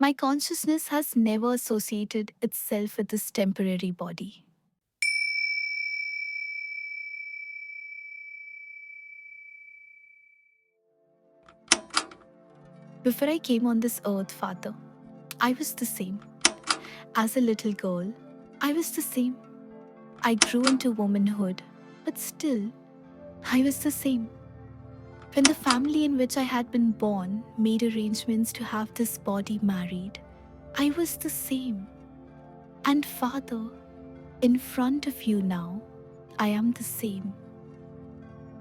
My consciousness has never associated itself with this temporary body. Before I came on this earth, Father, I was the same. As a little girl, I was the same. I grew into womanhood, but still, I was the same. When the family in which I had been born made arrangements to have this body married, I was the same. And Father, in front of you now, I am the same.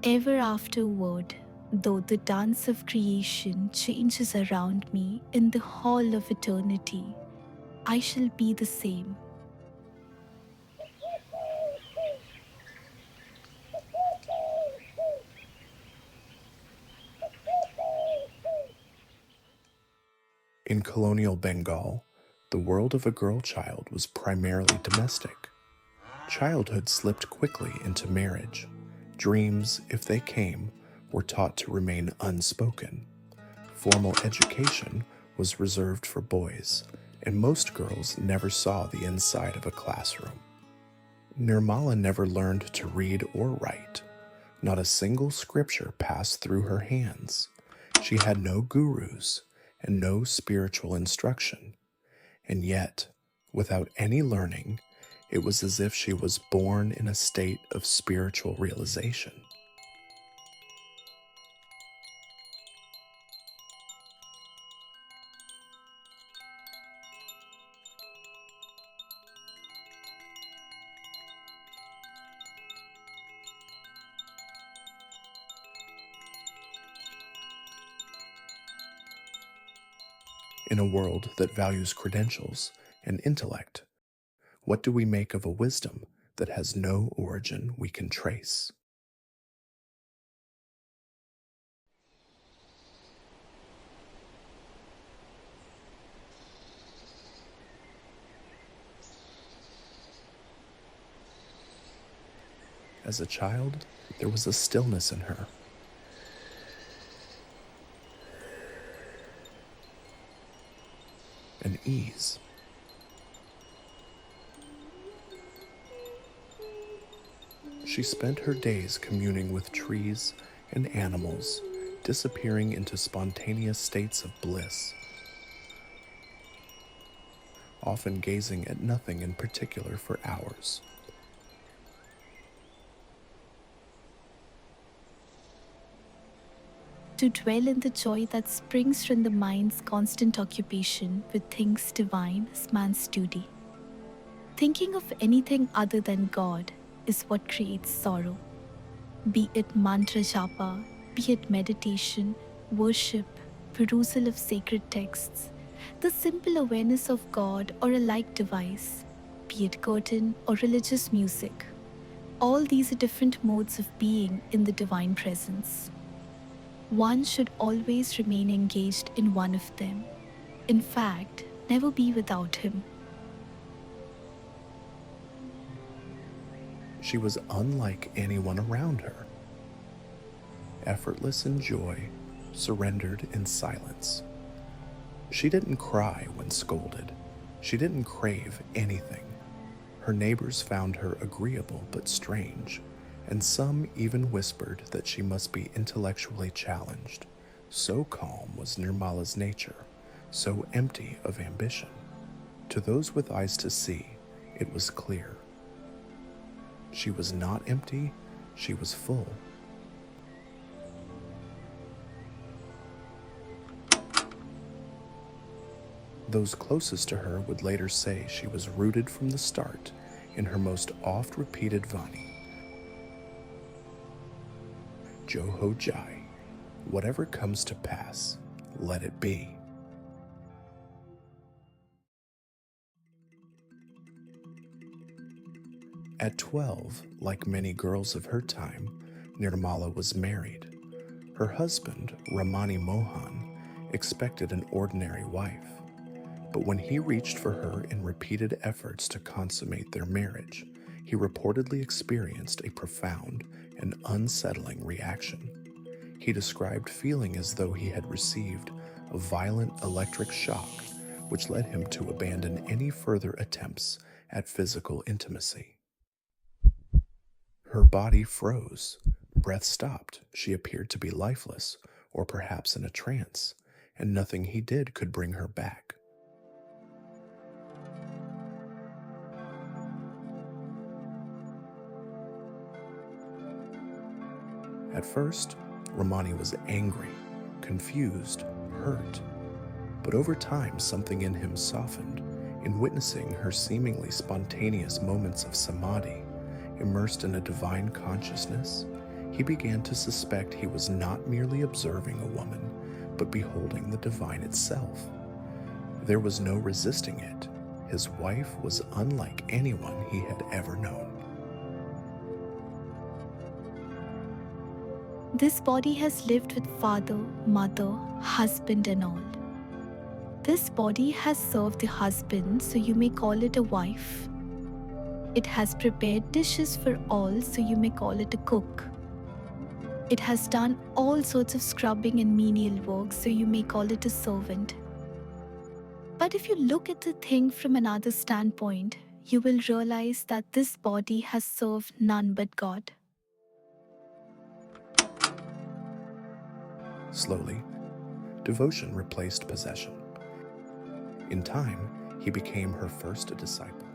Ever afterward, though the dance of creation changes around me in the hall of eternity, I shall be the same. In colonial Bengal, the world of a girl child was primarily domestic. Childhood slipped quickly into marriage. Dreams, if they came, were taught to remain unspoken. Formal education was reserved for boys, and most girls never saw the inside of a classroom. Nirmala never learned to read or write. Not a single scripture passed through her hands. She had no gurus and no spiritual instruction. And yet, without any learning, it was as if she was born in a state of spiritual realization. In a world that values credentials and intellect, what do we make of a wisdom that has no origin we can trace? As a child, there was a stillness in her. An ease. She spent her days communing with trees and animals, disappearing into spontaneous states of bliss, often gazing at nothing in particular for hours. To dwell in the joy that springs from the mind's constant occupation with things divine is man's duty. Thinking of anything other than God is what creates sorrow. Be it mantra japa, be it meditation, worship, perusal of sacred texts, the simple awareness of God or a like device, be it curtain or religious music. All these are different modes of being in the divine presence. One should always remain engaged in one of them. In fact, never be without him. She was unlike anyone around her. Effortless in joy, surrendered in silence. She didn't cry when scolded. She didn't crave anything. Her neighbors found her agreeable but strange, and some even whispered that she must be intellectually challenged. So calm was Nirmala's nature, so empty of ambition. To those with eyes to see, it was clear. She was not empty, she was full. Those closest to her would later say she was rooted from the start in her most oft-repeated Vani. Joho Jai, whatever comes to pass, let it be. At 12, like many girls of her time, Nirmala was married. Her husband, Ramani Mohan, expected an ordinary wife. But when he reached for her in repeated efforts to consummate their marriage, he reportedly experienced a profound and unsettling reaction. He described feeling as though he had received a violent electric shock, which led him to abandon any further attempts at physical intimacy. Her body froze, breath stopped, she appeared to be lifeless, or perhaps in a trance, and nothing he did could bring her back. At first, Ramani was angry, confused, hurt. But over time, something in him softened. In witnessing her seemingly spontaneous moments of samadhi, immersed in a divine consciousness, he began to suspect he was not merely observing a woman, but beholding the divine itself. There was no resisting it. His wife was unlike anyone he had ever known. This body has lived with father, mother, husband and all. This body has served the husband, so you may call it a wife. It has prepared dishes for all, so you may call it a cook. It has done all sorts of scrubbing and menial work, so you may call it a servant. But if you look at the thing from another standpoint, you will realize that this body has served none but God. Slowly, devotion replaced possession. In time, he became her first disciple.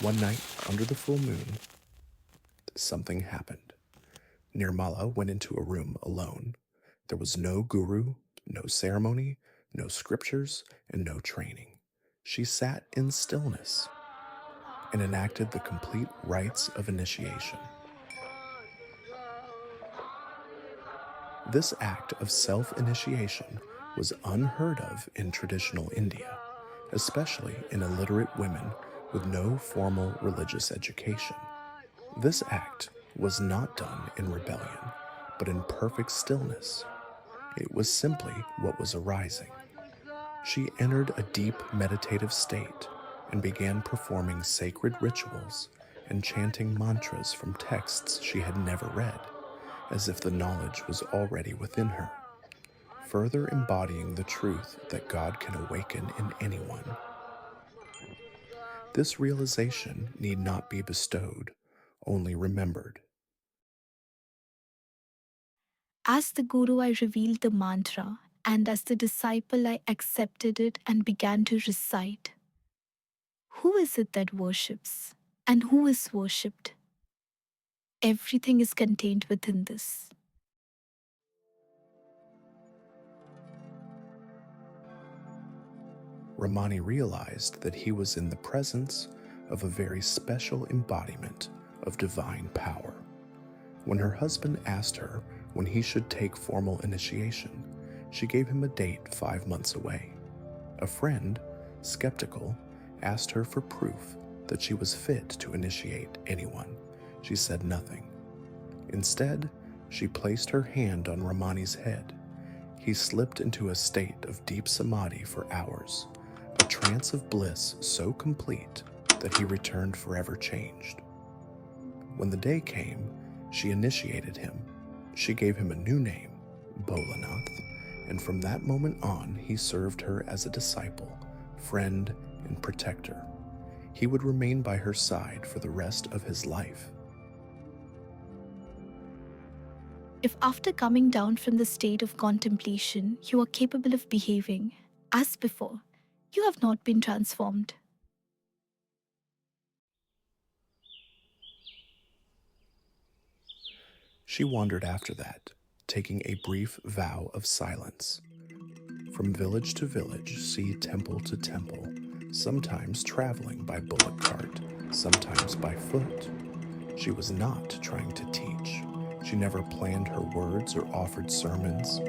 One night, under the full moon, something happened. Nirmala went into a room alone. There was no guru, no ceremony, no scriptures, and no training. She sat in stillness and enacted the complete rites of initiation. This act of self-initiation was unheard of in traditional India, especially in illiterate women with no formal religious education. This act was not done in rebellion, but in perfect stillness. It was simply what was arising. She entered a deep meditative state and began performing sacred rituals and chanting mantras from texts she had never read, as if the knowledge was already within her, further embodying the truth that God can awaken in anyone. This realization need not be bestowed, only remembered. As the Guru, I revealed the mantra, and as the disciple, I accepted it and began to recite. Who is it that worships? And who is worshipped? Everything is contained within this. Ramani realized that he was in the presence of a very special embodiment of divine power. When her husband asked her when he should take formal initiation, she gave him a date 5 months away. A friend, skeptical, asked her for proof that she was fit to initiate anyone. She said nothing. Instead, she placed her hand on Ramani's head. He slipped into a state of deep samadhi for hours, a trance of bliss so complete that he returned forever changed. When the day came, she initiated him. She gave him a new name, Bolanath, and from that moment on, he served her as a disciple, friend, and protector. He would remain by her side for the rest of his life. If after coming down from the state of contemplation, you are capable of behaving as before, you have not been transformed. She wandered after that, taking a brief vow of silence. From village to village, sea temple to temple, sometimes traveling by bullock cart, sometimes by foot. She was not trying to teach. She never planned her words or offered sermons.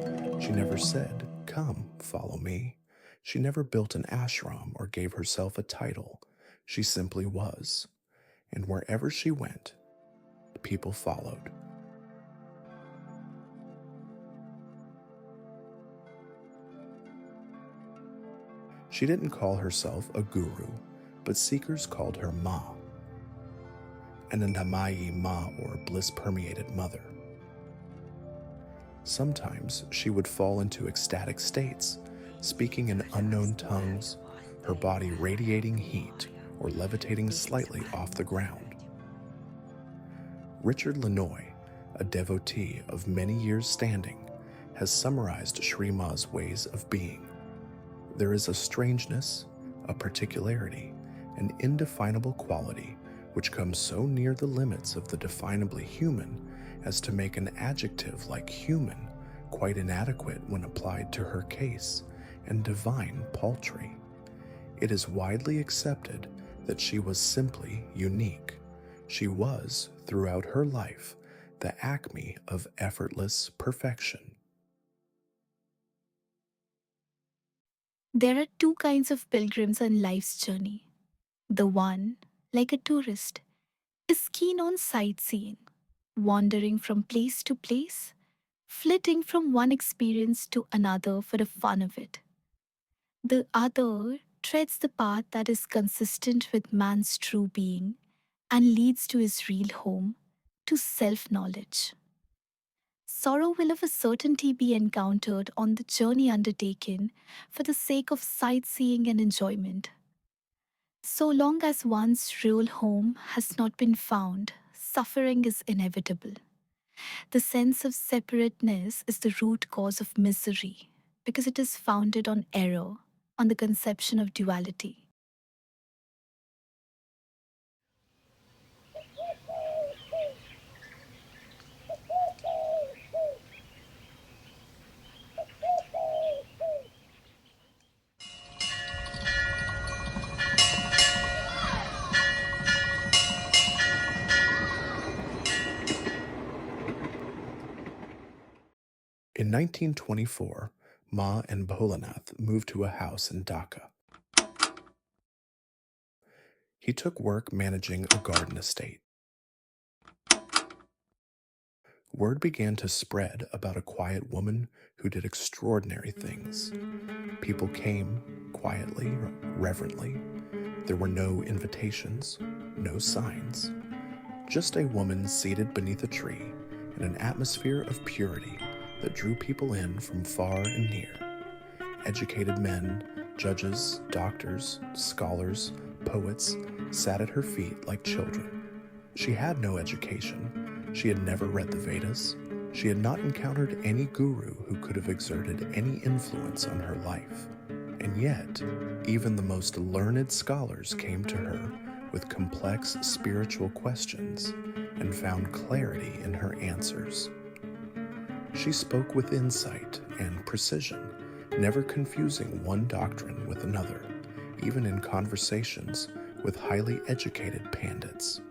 She never said, "Come, follow me." She never built an ashram or gave herself a title. She simply was. And wherever she went, people followed. She didn't call herself a guru, but seekers called her Ma, Anandamayi Ma, or bliss-permeated mother. Sometimes she would fall into ecstatic states, speaking in unknown tongues, her body radiating heat or levitating slightly off the ground. Richard Lenoy, a devotee of many years' standing, has summarized Sri Ma's ways of being. There is a strangeness, a particularity, an indefinable quality which comes so near the limits of the definably human as to make an adjective like human quite inadequate when applied to her case, and divine paltry. It is widely accepted that she was simply unique. She was, throughout her life, the acme of effortless perfection. There are two kinds of pilgrims on life's journey. The one, like a tourist, is keen on sightseeing, wandering from place to place, flitting from one experience to another for the fun of it. The other treads the path that is consistent with man's true being and leads to his real home, to self knowledge. Sorrow will of a certainty be encountered on the journey undertaken for the sake of sightseeing and enjoyment. So long as one's real home has not been found, suffering is inevitable. The sense of separateness is the root cause of misery because it is founded on error, on the conception of duality. In 1924, Ma and Bholanath moved to a house in Dhaka. He took work managing a garden estate. Word began to spread about a quiet woman who did extraordinary things. People came quietly, reverently. There were no invitations, no signs. Just a woman seated beneath a tree in an atmosphere of purity that drew people in from far and near. Educated men, judges, doctors, scholars, poets sat at her feet like children. She had no education. She had never read the Vedas. She had not encountered any guru who could have exerted any influence on her life. And yet, even the most learned scholars came to her with complex spiritual questions and found clarity in her answers. She spoke with insight and precision, never confusing one doctrine with another, even in conversations with highly educated pandits.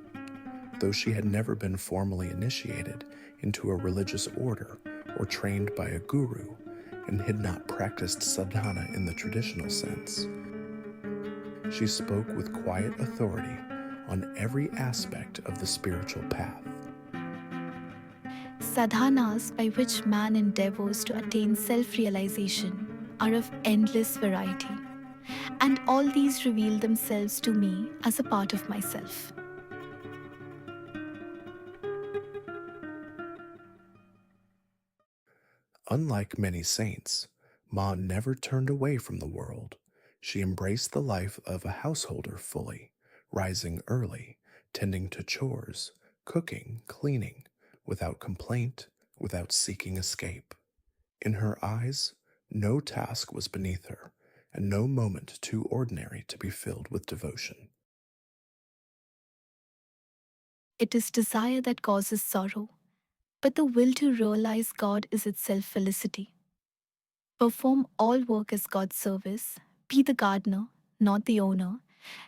Though she had never been formally initiated into a religious order or trained by a guru, and had not practiced sadhana in the traditional sense, she spoke with quiet authority on every aspect of the spiritual path. Sadhanas by which man endeavors to attain self realization are of endless variety, and all these reveal themselves to me as a part of myself. Unlike many saints, Ma never turned away from the world. She embraced the life of a householder fully, rising early, tending to chores, cooking, cleaning, without complaint, without seeking escape. In her eyes, no task was beneath her, and no moment too ordinary to be filled with devotion. It is desire that causes sorrow, but the will to realize God is itself felicity. Perform all work as God's service. Be the gardener, not the owner.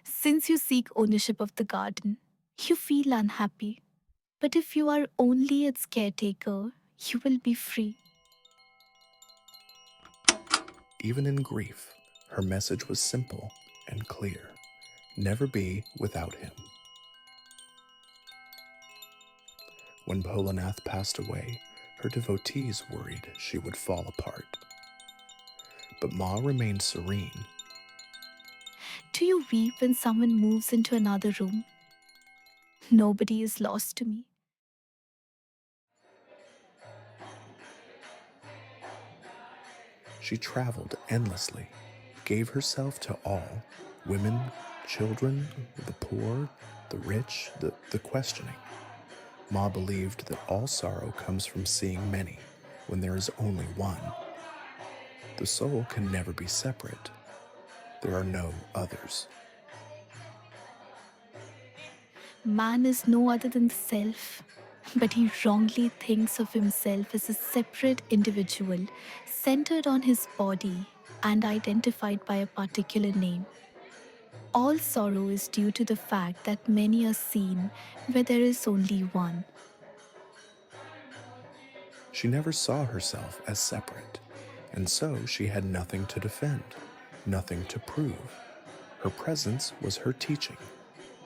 Since you seek ownership of the garden, you feel unhappy. But if you are only its caretaker, you will be free. Even in grief, her message was simple and clear. Never be without him. When Bholanath passed away, her devotees worried she would fall apart. But Ma remained serene. Do you weep when someone moves into another room? Nobody is lost to me. She traveled endlessly, gave herself to all women, children, the poor, the rich, the questioning. Ma believed that all sorrow comes from seeing many when there is only one. The soul can never be separate. There are no others. Man is no other than the self, but he wrongly thinks of himself as a separate individual centered on his body and identified by a particular name. All sorrow is due to the fact that many are seen where there is only one. She never saw herself as separate, and so she had nothing to defend, nothing to prove. Her presence was her teaching,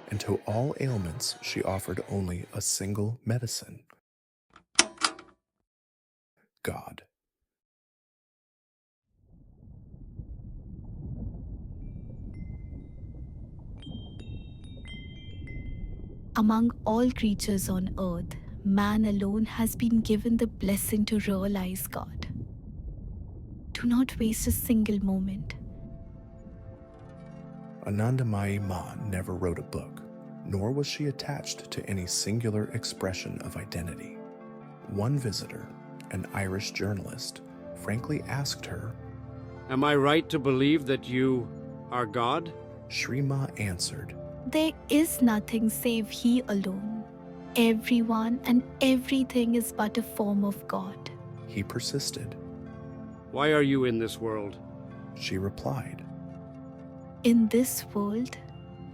and to all ailments she offered only a single medicine: God. Among all creatures on earth, man alone has been given the blessing to realize God. Do not waste a single moment. Anandamayi Ma never wrote a book, nor was she attached to any singular expression of identity. One visitor, an Irish journalist, frankly asked her. Am I right to believe that you are God? Shri Ma answered, There is nothing save He alone. Everyone and everything is but a form of God. He persisted. Why are you in this world? She replied, In this world,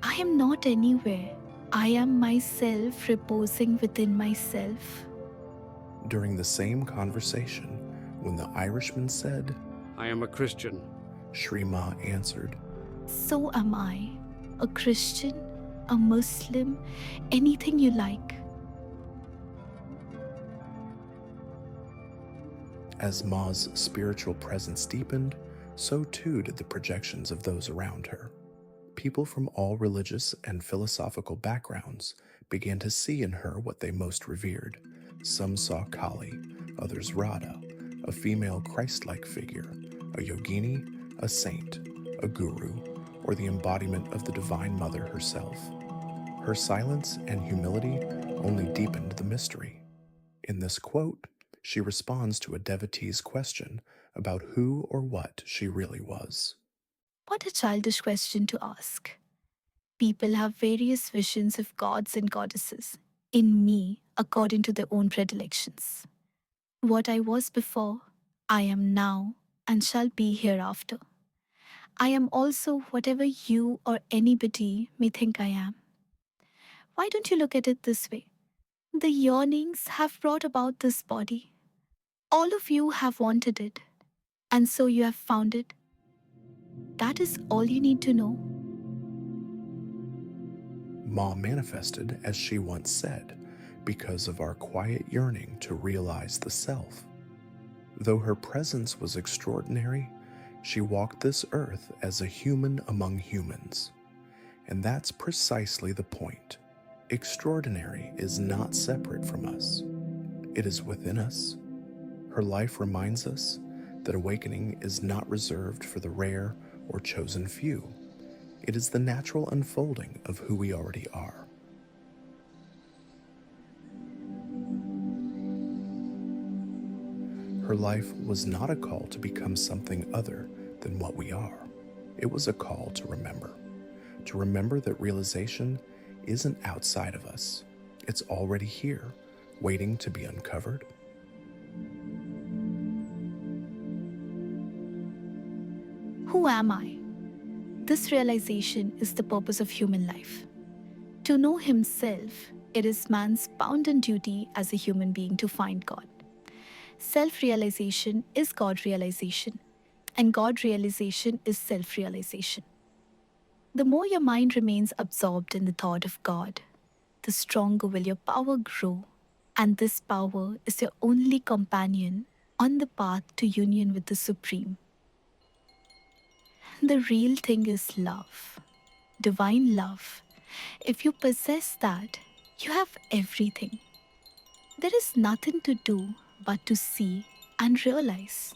I am not anywhere. I am myself reposing within myself. During the same conversation, when the Irishman said, I am a Christian. Shri Ma answered, So am I. A Christian, a Muslim, anything you like. As Ma's spiritual presence deepened, so too did the projections of those around her. People from all religious and philosophical backgrounds began to see in her what they most revered. Some saw Kali, others Radha, a female Christ-like figure, a yogini, a saint, a guru, or the embodiment of the Divine Mother herself. Her silence and humility only deepened the mystery. In this quote, she responds to a devotee's question about who or what she really was. What a childish question to ask. People have various visions of gods and goddesses, in me, according to their own predilections. What I was before, I am now, and shall be hereafter. I am also whatever you or anybody may think I am. Why don't you look at it this way? The yearnings have brought about this body. All of you have wanted it, and so you have found it. That is all you need to know. Ma manifested, as she once said, because of our quiet yearning to realize the self. Though her presence was extraordinary, she walked this earth as a human among humans. And that's precisely the point. Extraordinary is not separate from us. It is within us. Her life reminds us that awakening is not reserved for the rare or chosen few. It is the natural unfolding of who we already are. Her life was not a call to become something other than what we are. It was a call to remember that realization isn't outside of us. It's already here, waiting to be uncovered. Who am I? This realization is the purpose of human life. To know himself, it is man's bounden duty as a human being to find God. Self-realization is God-realization, and God-realization is self-realization. The more your mind remains absorbed in the thought of God, the stronger will your power grow, and this power is your only companion on the path to union with the Supreme. The real thing is love. divine love. If you possess that, you have everything. There is nothing to do but to see and realize.